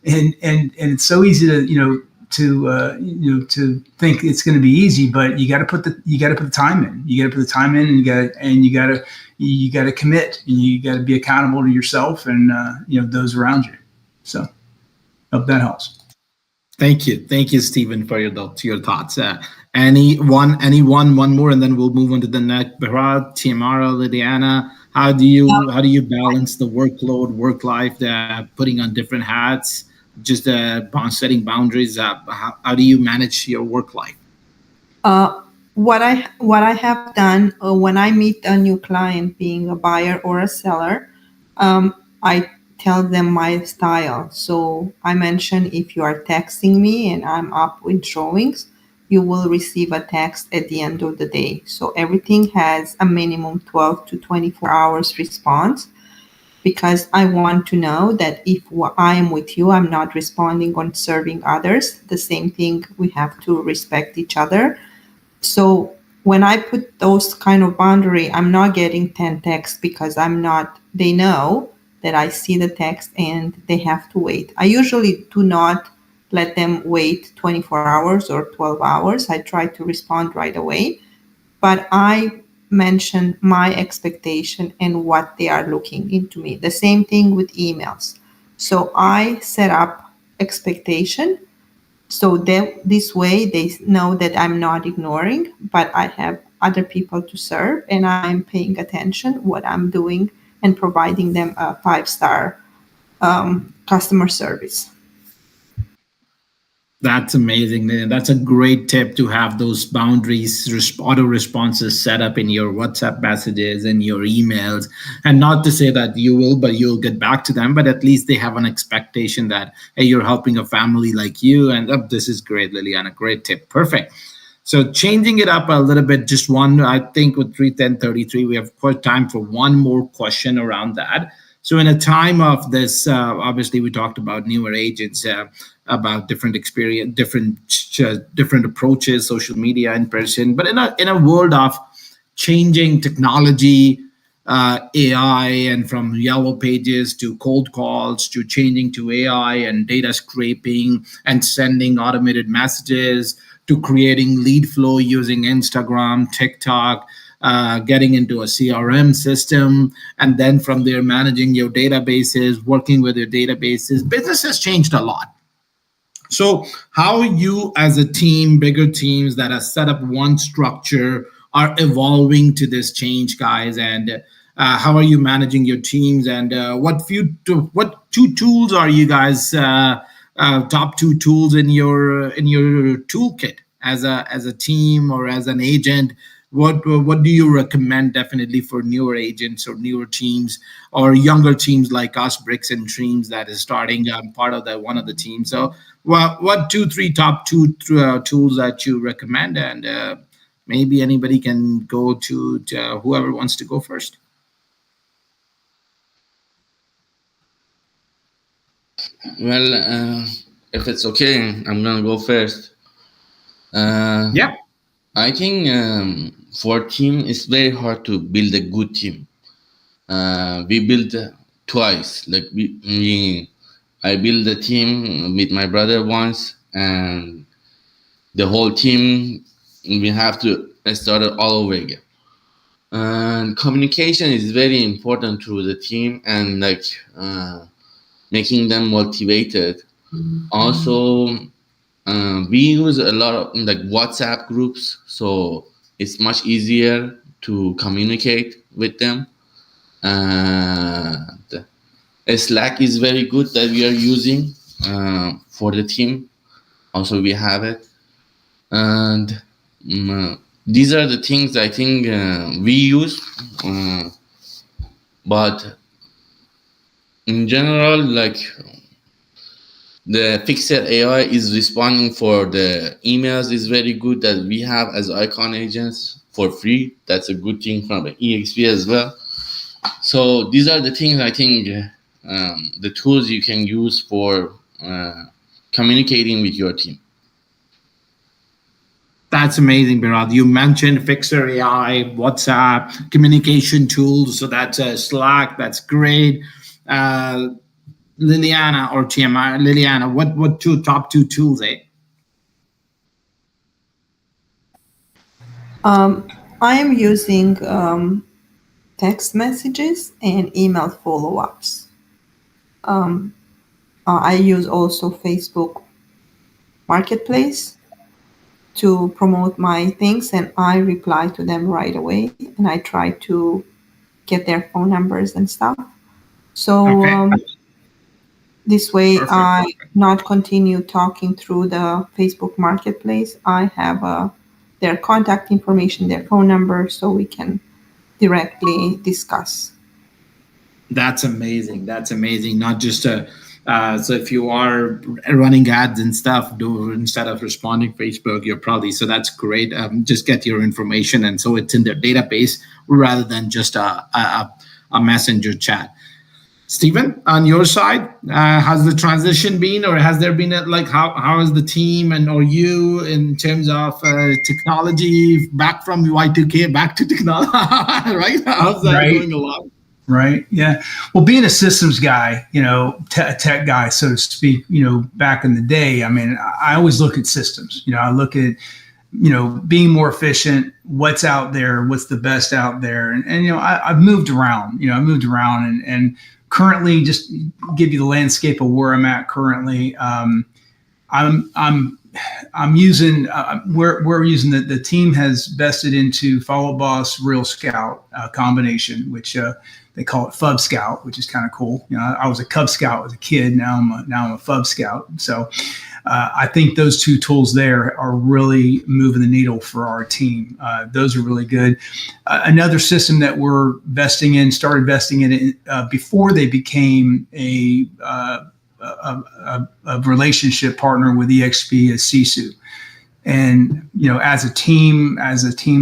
and it's so easy to to think it's going to be easy, but you got to put the time in. You got to put the time in, and you got to commit, and you got to be accountable to yourself and those around you. So, hope that helps. Thank you, Stephen, for your thoughts. One more, and then we'll move on to the next. Bharat, Tiamara, Lydiana, how do you balance the workload, work life, putting on different hats, just setting boundaries? How do you manage your work life? Uh, what I have done when I meet a new client, being a buyer or a seller, I tell them my style. So I mention, if you are texting me and I'm up with drawings, you will receive a text at the end of the day. So everything has a minimum 12 to 24 hours response, because I want to know that if I am with you, I'm not responding on serving others. The same thing, we have to respect each other. So when I put those kind of boundary, I'm not getting 10 texts, because I'm not, they know that I see the text and they have to wait. I usually do not let them wait 24 hours or 12 hours. I try to respond right away, but I mention my expectation and what they are looking into me. The same thing with emails. So I set up expectation, so that this way they know that I'm not ignoring, but I have other people to serve and I'm paying attention what I'm doing and providing them a 5-star customer service. That's amazing. That's a great tip, to have those boundaries, auto responses set up in your WhatsApp messages and your emails. And not to say that you will, but you'll get back to them. But at least they have an expectation that, hey, you're helping a family like you. And this is great, Liliana. Great tip. Perfect. So changing it up a little bit, just one, I think with 31033, we have quite time for one more question around that. So in a time of this, obviously we talked about newer agents, about different experience, different approaches, social media, in person. But in a world of changing technology, AI, and from yellow pages to cold calls to changing to AI and data scraping and sending automated messages to creating lead flow using Instagram, TikTok, getting into a CRM system, and then from there managing your databases, working with your databases. Business has changed a lot. So, how you as a team, bigger teams that are set up one structure, are evolving to this change, guys? And how are you managing your teams? And what two tools are you guys, top two tools in your toolkit as a team or as an agent? What do you recommend, definitely for newer agents or newer teams or younger teams like us, Bricks and Dreams, that is starting? I'm part of the one of the teams. So what two, three top two tools that you recommend? And maybe anybody can go to whoever wants to go first. Well, if it's okay, I'm gonna go first. Yeah. I think for team, it's very hard to build a good team. We built twice. Like I built a team with my brother once, and the whole team, we have to start it all over again. And communication is very important to the team, and like making them motivated. Also, we use a lot of like WhatsApp groups, so it's much easier to communicate with them. And Slack is very good that we are using for the team. Also, we have it, and these are the things I think we use. But in general, like the Fixer AI is responding for the emails is very good that we have as Icon agents for free. That's a good thing from the EXP as well. So these are the things I think, the tools you can use for communicating with your team. That's amazing, Bharat. You mentioned Fixer AI, WhatsApp, communication tools. So that's Slack. That's great. Liliana or TMI. Liliana, what top two tools, eh? I am using text messages and email follow-ups. I use also Facebook Marketplace. to promote my things, and I reply to them right away, and I try to get their phone numbers and stuff. So Okay. this way Perfect. I not continue talking through the Facebook Marketplace. I have their contact information, their phone number, so we can directly discuss. That's amazing. That's amazing. Not just so if you are running ads and stuff, do instead of responding Facebook, you're probably so that's great. Just get your information, and so it's in their database rather than just a messenger chat. Stephen, on your side, has the transition been, or has there been like how is the team and or you in terms of technology back from Y2K back to technology, right? How's that Right. going along? Right. Yeah. Well, being a systems guy, tech guy, so to speak, back in the day, I mean, I always look at systems. I look at, being more efficient, what's out there, what's the best out there. And I've moved around, and currently just give you the landscape of where I'm at currently. I'm using we're using the team has vested into Follow Boss Real Scout combination, which they call it Fub Scout, which is kind of cool. I was a Cub Scout as a kid. Now I'm a Fub Scout. So I think those two tools there are really moving the needle for our team. Those are really good. Another system that we're started vesting in before they became a relationship partner with EXP is Sisu. And as a team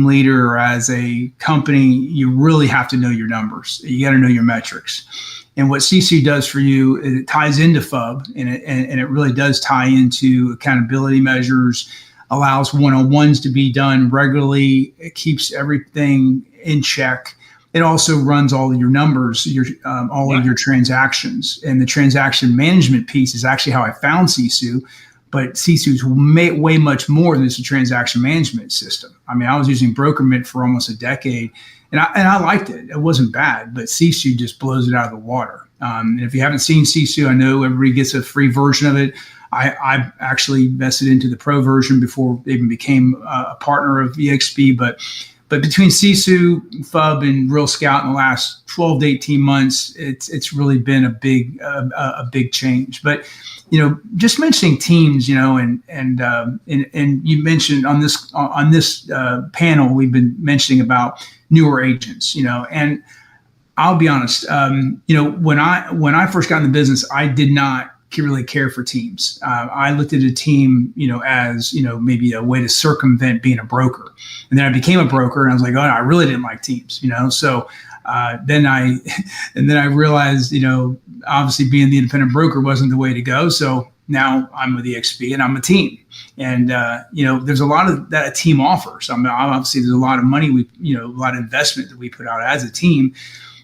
leader, or as a company, you really have to know your numbers. You got to know your metrics. And what Sisu does for you, it ties into FUB, and it really does tie into accountability measures, allows one-on-ones to be done regularly. It keeps everything in check. It also runs all of your numbers, all of your transactions. And the transaction management piece is actually how I found Sisu. But Sisu is way much more than just a transaction management system. I mean, I was using BrokerMint for almost a decade, and I liked it. It wasn't bad, but Sisu just blows it out of the water. And if you haven't seen Sisu, I know everybody gets a free version of it. I actually invested into the pro version before they even became a partner of EXP. But between Sisu, FUB, and Real Scout in the last 12 to 18 months, it's really been a big change. But just mentioning teams, and you mentioned on this panel, we've been mentioning about newer agents, and I'll be honest, when I first got in the business, I did not really care for teams. I looked at a team, as maybe a way to circumvent being a broker, and then I became a broker, and I was like, oh, I really didn't like teams, so. Then I realized, obviously being the independent broker wasn't the way to go. So now I'm with EXP and I'm a team. And, there's a lot of that a team offers. I mean, obviously there's a lot of money, a lot of investment that we put out as a team.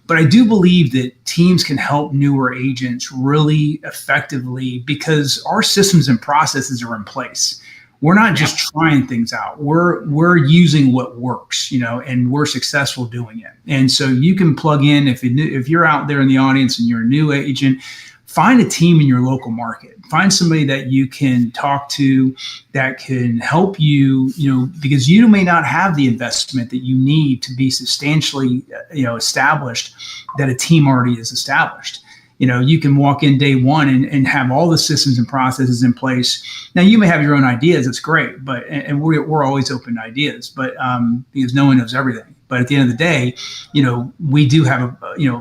But I do believe that teams can help newer agents really effectively because our systems and processes are in place. We're not just trying things out. We're using what works, and we're successful doing it. And so you can plug in if you're out there in the audience and you're a new agent, find a team in your local market. Find somebody that you can talk to that can help you, because you may not have the investment that you need to be substantially, established that a team already is established. You can walk in day one and have all the systems and processes in place. Now you may have your own ideas. It's great, but and we're always open to ideas, but because no one knows everything. But at the end of the day, we do have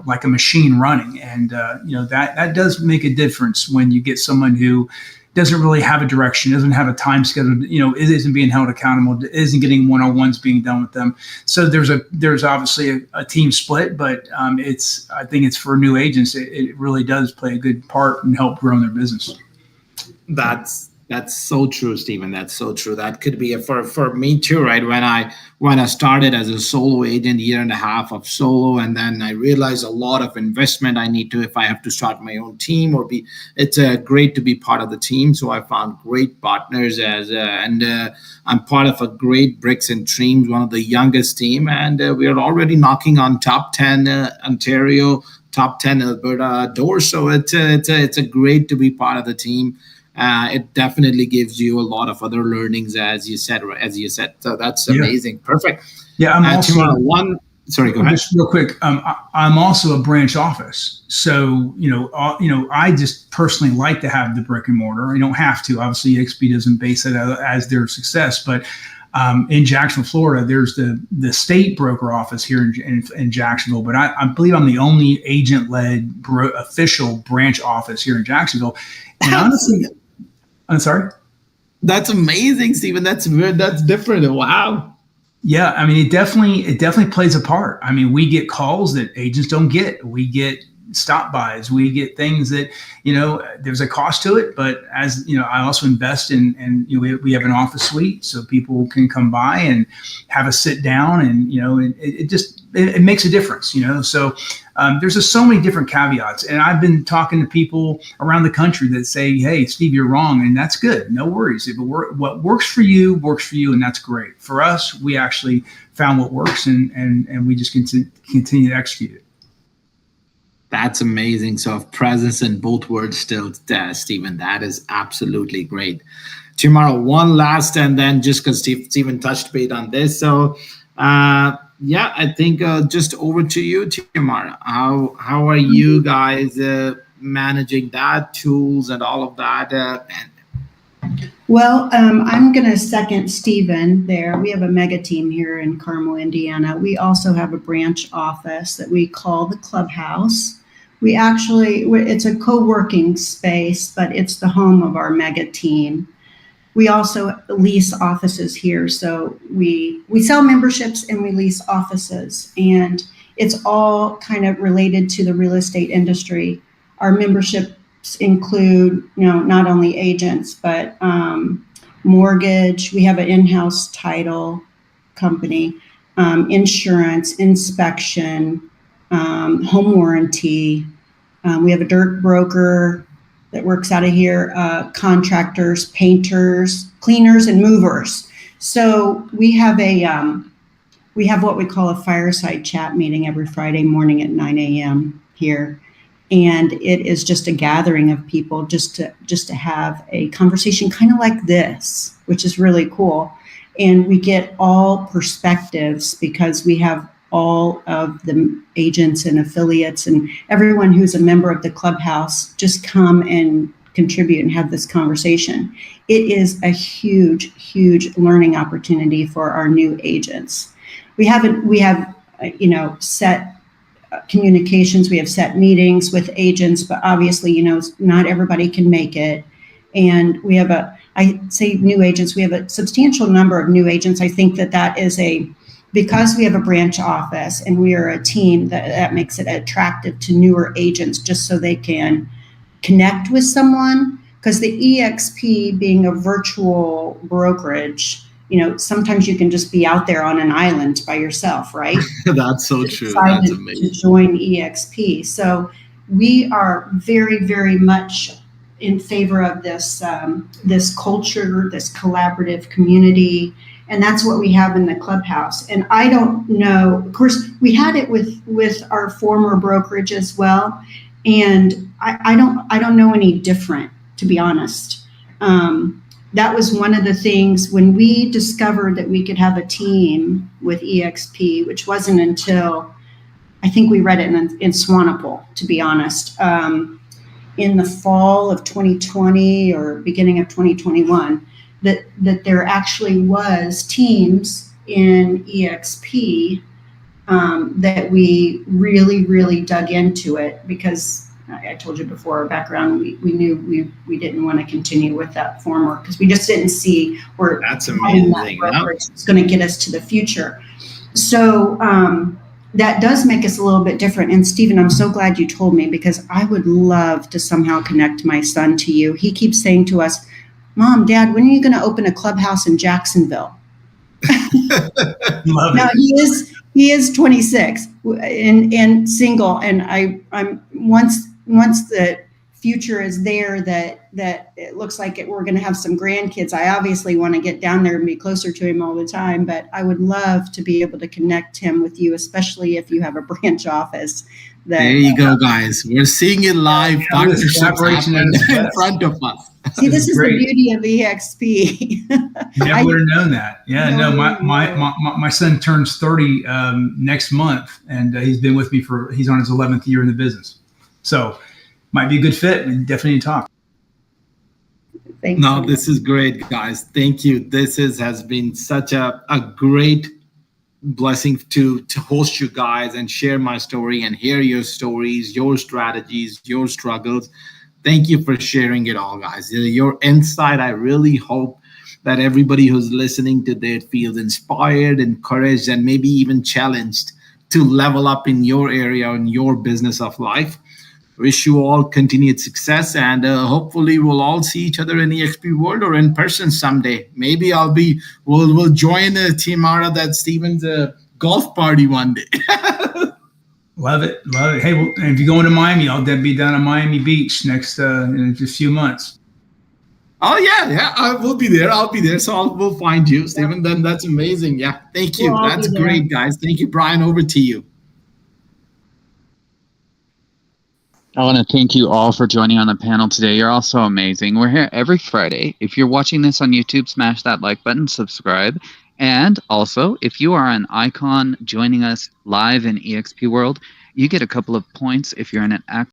like a machine running, and that does make a difference when you get someone who doesn't really have a direction, doesn't have a time schedule, it isn't being held accountable, isn't getting one-on-ones being done with them. So there's obviously a team split, but I think it's for new agents. It really does play a good part and help grow their business. That's so true, Stephen. That's so true. That could be for me too, right? When I started as a solo agent, year and a half of solo, and then I realized a lot of investment I need to if I have to start my own team it's great to be part of the team. So I found great partners and I'm part of a great Bricks and Dreams, one of the youngest team, and we are already knocking on top 10 Ontario, top 10 Alberta doors. So it's a great to be part of the team. it definitely gives you a lot of other learnings, as you said. So that's amazing. Perfect. Yeah, I'm also tomorrow Sorry, go ahead. Just real quick. I'm also a branch office, so I just personally like to have the brick and mortar. You don't have to. Obviously, EXP doesn't base it as their success, but in Jacksonville, Florida, there's the state broker office here in Jacksonville. But I believe I'm the only agent-led official branch office here in Jacksonville. And honestly, I'm sorry. That's amazing, Stephen. That's weird. That's different. Wow. Yeah, I mean, it definitely plays a part. I mean, we get calls that agents don't get. We get stop buys. We get things that, there's a cost to it. But as I also invest in we have an office suite so people can come by and have a sit down, and it makes a difference. So there's just so many different caveats. And I've been talking to people around the country that say, "Hey, Steve, you're wrong," and that's good. No worries. What works for you, and that's great. For us, we actually found what works, and we just continue to execute it. That's amazing. So presence in both words still, Stephen. That is absolutely great. Tomorrow, one last, and then just because Stephen touched base on this. So, I think just over to you, Tamara. How are you guys managing that, tools and all of that? Well, I'm going to second Stephen there. We have a mega team here in Carmel, Indiana. We also have a branch office that we call the Clubhouse. It's a co-working space, but it's the home of our mega team. We also lease offices here. So we sell memberships and we lease offices, and it's all kind of related to the real estate industry. Our memberships include, not only agents, but mortgage. We have an in-house title company, insurance, inspection, home warranty. We have a dirt broker that works out of here, contractors, painters, cleaners, and movers. So we have what we call a fireside chat meeting every Friday morning at 9 a.m. here. And it is just a gathering of people just to have a conversation kind of like this, which is really cool. And we get all perspectives because we have all of the agents and affiliates and everyone who's a member of the Clubhouse just come and contribute and have this conversation. It is a huge, huge learning opportunity for our new agents. We have set communications, we have set meetings with agents, but obviously, not everybody can make it. And we have I say new agents, we have a substantial number of new agents. I think that is because we have a branch office and we are a team, that makes it attractive to newer agents just so they can connect with someone. Because the EXP being a virtual brokerage, sometimes you can just be out there on an island by yourself, right? That's so true. That's amazing. To join EXP. So we are very, very much in favor of this culture, this collaborative community. And that's what we have in the Clubhouse. And I don't know, of course, we had it with our former brokerage as well. And I don't know any different, to be honest. That was one of the things when we discovered that we could have a team with EXP, which wasn't until, I think we read it in Swanepoel, to be honest, in the fall of 2020 or beginning of 2021. That there actually was teams in EXP that we really, really dug into it because I told you before our background, we knew we didn't want to continue with that former because we just didn't see where that's amazing. It's going to get us to the future. So that does make us a little bit different. And Stephen, I'm so glad you told me because I would love to somehow connect my son to you. He keeps saying to us, "Mom, Dad, when are you going to open a clubhouse in Jacksonville?" Now he is 26 and single, and I'm once the future is there that it looks like we're going to have some grandkids. I obviously want to get down there and be closer to him all the time, but I would love to be able to connect him with you, especially if you have a branch office. There you go, guys. We're seeing it live. Partnerships happening in front of us. See, this is the Great. beauty of EXP. Never would have known that. Yeah, No, no, my son turns 30 next month, and he's been with me he's on his 11th year in the business. So might be a good fit, and definitely talk. Thanks. No, this is great, guys. Thank you. This has been such a great blessing to host you guys and share my story and hear your stories, your strategies, your struggles. Thank you for sharing it all, guys. Your insight, I really hope that everybody who's listening to this feels inspired, encouraged, and maybe even challenged to level up in your area, in your business of life. Wish you all continued success, and hopefully we'll all see each other in EXP World or in person someday. Maybe we'll join Team Ara that Steven's golf party one day. Love it. Hey, well, if you're going to Miami, I'll be down on Miami Beach next in just a few months. Oh yeah, I will be there. I'll be there, so we'll find you, Steven. Then that's amazing. Yeah, thank you. We'll That's great, guys. Thank you, Brian. Over to you. I want to thank you all for joining on the panel today. You're all so amazing. We're here every Friday. If you're watching this on YouTube, smash that like button, subscribe. And also, if you are an icon joining us live in EXP World, you get a couple of points if you're in an active